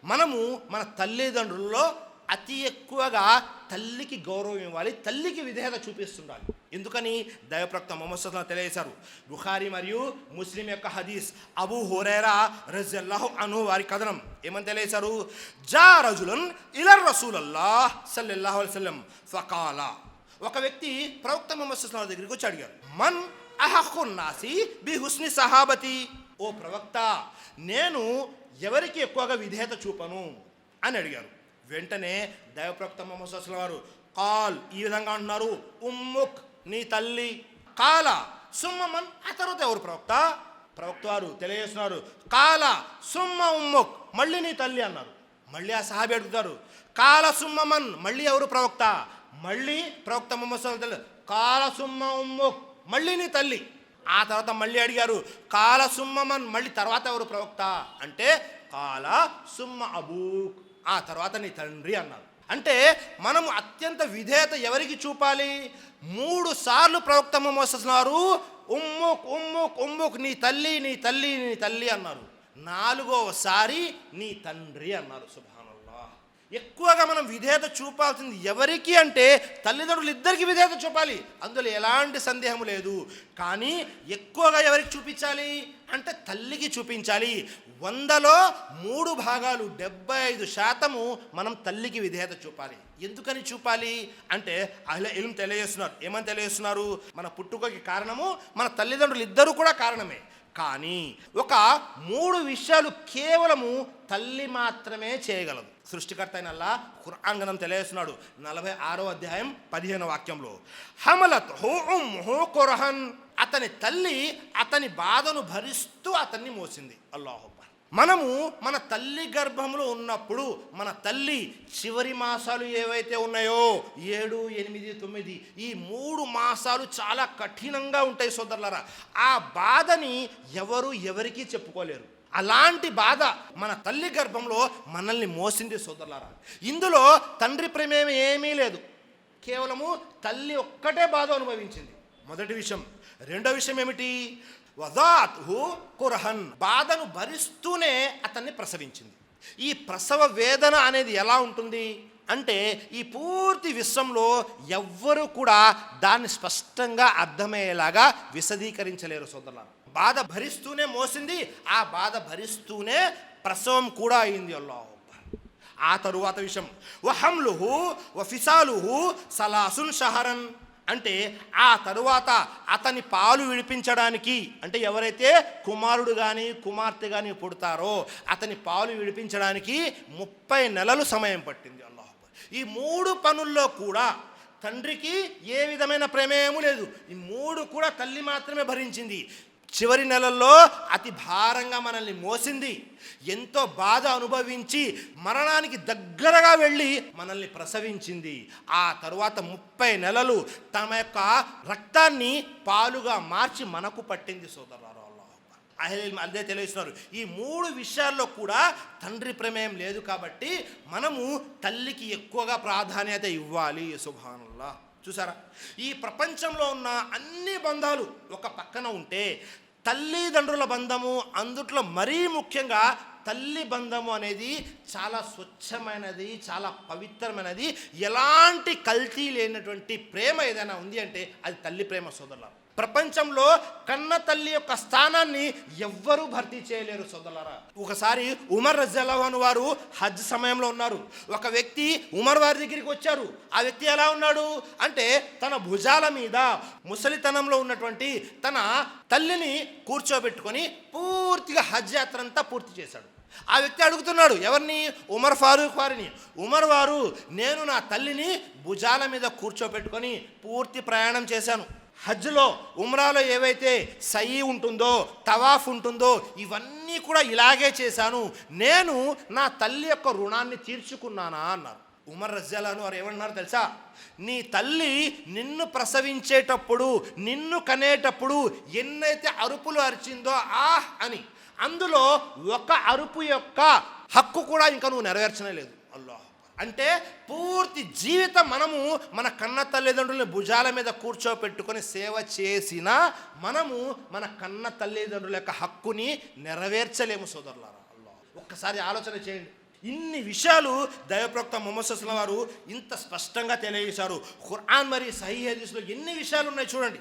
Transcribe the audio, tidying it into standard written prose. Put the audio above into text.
మనము మన తల్లిదండ్రుల్లో అతి ఎక్కువగా తల్లికి గౌరవం ఇవ్వాలి, తల్లికి విధేయత చూపిస్తుండాలి. ఎందుకని దైవప్రవక్త ముహమ్మద్ సల్లల్లాహు అలైహి వసల్లం తెలియజేశారు. బుఖారీ మరియు ముస్లిం యొక్క హదీస్, అబూ హురైరా రజియల్లాహు అన్హు వారి కథనం ఏమని తెలియజేశారు. జా రజులున్ ఇలర్ రసూలల్లాహ్ సల్లల్లాహు అలైహి వసల్లం ఫకాల, ఒక వ్యక్తి ప్రవక్త ముహమ్మద్ సల్లల్లాహు అలైహి వసల్లం దగ్గరికి వచ్చి అడిగారు, మన్ అహక్కున్ నాసి బి హుస్ని సహాబతి, ఓ ప్రవక్త నేను ఎవరికి ఎక్కువగా విధేయత చూపను అని అడిగారు. వెంటనే దైవప్రవక్త ముహమ్మద్ సల్లల్లాహు అలైహి వసల్లం కాల్ ఈ విధంగా అంటున్నారు, ఉమ్ముక్ నీ తల్లి, కాల సుమ్మమన్ ఆ తర్వాత ఎవరు ప్రవక్త? ప్రవక్త వారు తెలియజేస్తున్నారు, కాల సుమ్మ ఉమ్ముక్ మళ్ళీ నీ తల్లి అన్నారు. మళ్ళీ ఆ సహాబీ అడుగుతారు, కాల సుమ్మమన్ మళ్ళీ ఎవరు ప్రవక్త? మళ్ళీ ప్రవక్త ముహమ్మద్ సల్లల్లాహు అలైహి వసల్లం కాల సుమ్మ ఉమ్ముక్ మళ్ళీ నీ తల్లి. ఆ తర్వాత మళ్ళీ అడిగారు, కాల సుమ్మమన్ మళ్ళీ తర్వాత ఎవరు ప్రవక్త అంటే కాల సుమ్మ అబూక్ ఆ తర్వాత నీ తండ్రి అన్నారు. అంటే మనము అత్యంత విధేయత ఎవరికి చూపాలి? 3 సార్లు ప్రవక్త ముహమ్మద్ సల్లల్లాహు అలైహి వసల్లం ఉమ్ముక్ ఉమ్ముక్ ఉమ్ముక్ నీ తల్లి నీ తల్లి నీ తల్లి అన్నారు. 4వసారి నీ తండ్రి అన్నారు. సుబ్హానల్లాహ్. ఎక్కువగా మనం విధేయత చూపాల్సింది ఎవరికి అంటే తల్లిదండ్రులు ఇద్దరికి విధేయత చూపాలి, అందులో ఎలాంటి సందేహం లేదు. కానీ ఎక్కువగా ఎవరికి చూపించాలి అంటే తల్లికి చూపించాలి. 100లో 3 భాగాలు 75% మనం తల్లికి విధేయత చూపాలి. ఎందుకని చూపాలి అంటే అహ్లే ఇల్మ్ తెలియజేస్తున్నారు. ఏమని తెలియజేస్తున్నారు? మన పుట్టుకకి కారణము మన తల్లిదండ్రులు ఇద్దరు కూడా కారణమే. కానీ ఒక 3 విషయాలు కేవలము తల్లి మాత్రమే చేయగలదు. సృష్టికర్త అయిన అల్లాహ్ ఖురాన్ గ్రంథం తెలియజేస్తున్నాడు 46వ అధ్యాయం 15వ వాక్యంలో, హమలత్హు ఉమ్ముహు కుర్హన్, అతని తల్లి అతని బాధను భరిస్తూ అతన్ని మోసింది. అల్లాహు అక్బర్. మనము మన తల్లి గర్భంలో ఉన్నప్పుడు మన తల్లి చివరి మాసాలు ఏవైతే ఉన్నాయో 7, 8, 9 ఈ 3 మాసాలు చాలా కఠినంగా ఉంటాయి సోదరులారా. ఆ బాధని ఎవరికి చెప్పుకోలేరు. అలాంటి బాధ మన తల్లి గర్భంలో మనల్ని మోసింది సోదరులారా. ఇందులో తండ్రి ప్రేమ ఏమీ లేదు, కేవలము తల్లి ఒక్కటే బాధ అనుభవించింది. మొదటి విషయం. రెండో విషయం ఏమిటి? వదాత్హు కుర్హన్, బాధను భరిస్తూనే అతన్ని ప్రసవించింది. ఈ ప్రసవ వేదన అనేది ఎలా ఉంటుంది అంటే ఈ పూర్తి విశ్వంలో ఎవ్వరూ కూడా దాన్ని స్పష్టంగా అర్థమయ్యేలాగా విశదీకరించలేరు సోదరులారా. బాధ భరిస్తూనే మోసింది, ఆ బాధ భరిస్తూనే ప్రసవం కూడా అయింది. అల్లాహు అక్బర్. ఆ తరువాత విషయం, వహమ్లుహు వఫిసాలుహు సలాసున్ షహరన్, అంటే ఆ తరువాత అతని పాలు విడిపించడానికి, అంటే ఎవరైతే కుమారుడు కానీ కుమార్తె కానీ పుడతారో అతని పాలు విడిపించడానికి 30 నెలలు సమయం పట్టింది. అల్లాహు అక్బర్. ఈ 3 పనుల్లో కూడా తండ్రికి ఏ విధమైన ప్రమేయము లేదు. ఈ 3 కూడా తల్లి మాత్రమే భరించింది. చివరి నెలల్లో అతి భారంగా మనల్ని మోసింది, ఎంతో బాధ అనుభవించి మరణానికి దగ్గరగా వెళ్ళి మనల్ని ప్రసవించింది. ఆ తరువాత 30 నెలలు తమ యొక్క రక్తాన్ని పాలుగా మార్చి మనకు పట్టింది సోదరులారా. అదే తెలియజేస్తున్నారు. ఈ 3 విషయాల్లో కూడా తండ్రి ప్రమేయం లేదు కాబట్టి మనము తల్లికి ఎక్కువగా ప్రాధాన్యత ఇవ్వాలి. సుబ్హానల్లాహ్. చూసారా, ఈ ప్రపంచంలో ఉన్న అన్ని బంధాలు ఒక పక్కన ఉంటే తల్లిదండ్రుల బంధము, అందుట్లో మరీ ముఖ్యంగా తల్లి బంధము అనేది చాలా స్వచ్ఛమైనది, చాలా పవిత్రమైనది. ఎలాంటి కల్తీ లేనటువంటి ప్రేమ ఏదైనా ఉంది అంటే అది తల్లి ప్రేమ సోదరులారా. ప్రపంచంలో కన్న తల్లి యొక్క స్థానాన్ని ఎవ్వరూ భర్తీ చేయలేరు సోదరులారా. ఒకసారి ఉమర్ రజియల్లాహు అన్హు వారు హజ్ సమయంలో ఉన్నారు. ఒక వ్యక్తి ఉమర్ వారి దగ్గరికి వచ్చారు. ఆ వ్యక్తి ఎలా ఉన్నాడు అంటే తన భుజాల మీద ముసలితనంలో ఉన్నటువంటి తన తల్లిని కూర్చోబెట్టుకొని పూర్తిగా హజ్ యాత్ర అంతా పూర్తి చేశాడు. ఆ వ్యక్తి అడుగుతున్నాడు ఎవరిని? ఉమర్ ఫారూక్ వారిని. ఉమర్ వారు, నేను నా తల్లిని భుజాల మీద కూర్చోబెట్టుకొని పూర్తి ప్రయాణం చేశాను. హజ్లో ఉమ్రాలో ఏవైతే సయీ ఉంటుందో, తవాఫ్ ఉంటుందో ఇవన్నీ కూడా ఇలాగే చేశాను. నేను నా తల్లి యొక్క రుణాన్ని తీర్చుకున్నానా అన్నారు. ఉమర్ రజియల్లాహు అన్హు వారు ఏమన్నారు తెలుసా? నీ తల్లి నిన్ను ప్రసవించేటప్పుడు, నిన్ను కనేటప్పుడు ఎన్నైతే అరుపులు అరిచిందో ఆహ్ అని, అందులో ఒక అరుపు యొక్క హక్కు కూడా ఇంకా నువ్వు నెరవేర్చనే లేదు. అల్లాహ్. అంటే పూర్తి జీవితం మనము మన కన్న తల్లిదండ్రులని భుజాల మీద కూర్చోపెట్టుకొని సేవ చేసిన మనము మన కన్న తల్లిదండ్రుల యొక్క హక్కుని నెరవేర్చలేము సోదరులారా. అల్లాహ్. ఒక్కసారి ఆలోచన చేయండి. ఇన్ని విషయాలు దైవప్రవక్త ముహమ్మద్ సల్లం వారు ఇంత స్పష్టంగా తెలియజేశారు. ఖురాన్ మరియు సహీహ్ హదీస్లో ఎన్ని విషయాలు ఉన్నాయి చూడండి.